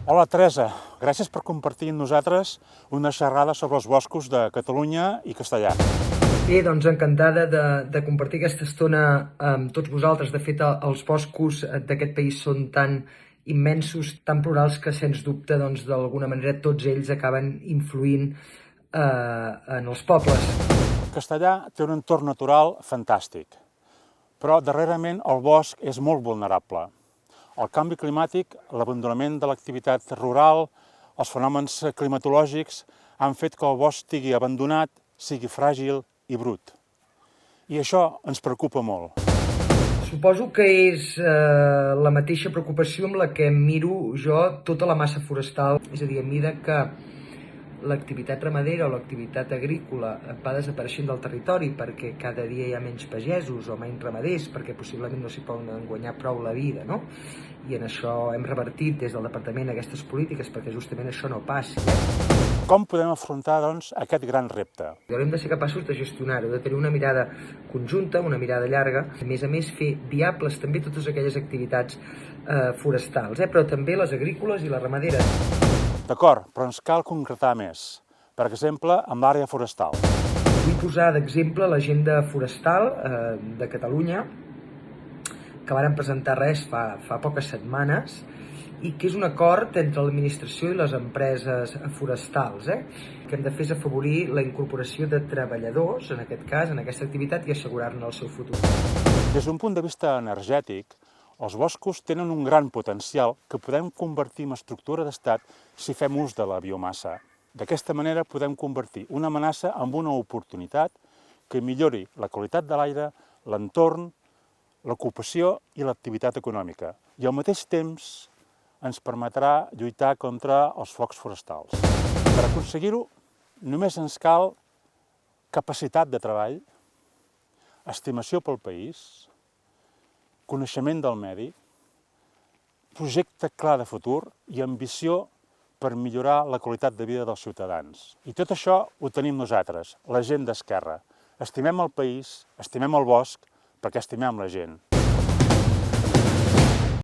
Hola Teresa, gràcies per compartir amb nosaltres una xerrada sobre els boscos de Catalunya i Castellar. Bé, doncs encantada de compartir aquesta estona amb tots vosaltres. De fet, els boscos d'aquest país són tan immensos, tan plurals, que sens dubte, doncs, d'alguna manera, tots ells acaben influint en els pobles. Castellar té un entorn natural fantàstic, però darrerament el bosc és molt vulnerable. El canvi climàtic, l'abandonament de l'activitat rural, els fenòmens climatològics han fet que el bosc estigui abandonat, sigui fràgil i brut. I això ens preocupa molt. Suposo que és la mateixa preocupació amb la que miro jo tota la massa forestal, és a dir, a mesura que l'activitat ramadera o l'activitat agrícola va desapareixent del territori perquè cada dia hi ha menys pagesos o menys ramaders perquè possiblement no s'hi poden guanyar prou la vida, no? I en això hem revertit des del departament aquestes polítiques perquè justament això no passi. Com podem afrontar, doncs, aquest gran repte? Haurem de ser capaços de gestionar-ho, de tenir una mirada conjunta, una mirada llarga, a més fer viables també totes aquelles activitats forestals, però també les agrícoles i les ramaderes. D'acord, però ens cal concretar més. Per exemple, amb l'àrea forestal. Vull posar d'exemple l'agenda forestal de Catalunya, que varen presentar fa poques setmanes, i que és un acord entre l'administració i les empreses forestals. Que hem de fer és afavorir la incorporació de treballadors, en aquest cas, en aquesta activitat, i assegurar-ne el seu futur. Des d'un punt de vista energètic, els boscos tenen un gran potencial que podem convertir en estructura d'estat si fem ús de la biomassa. D'aquesta manera podem convertir una amenaça en una oportunitat que millori la qualitat de l'aire, l'entorn, l'ocupació i l'activitat econòmica. I al mateix temps ens permetrà lluitar contra els focs forestals. Per aconseguir-ho, només ens cal capacitat de treball, estimació pel país, coneixement del medi, projecte clar de futur i ambició per millorar la qualitat de vida dels ciutadans. I tot això ho tenim nosaltres, la gent d'Esquerra. Estimem el país, estimem el bosc, perquè estimem la gent.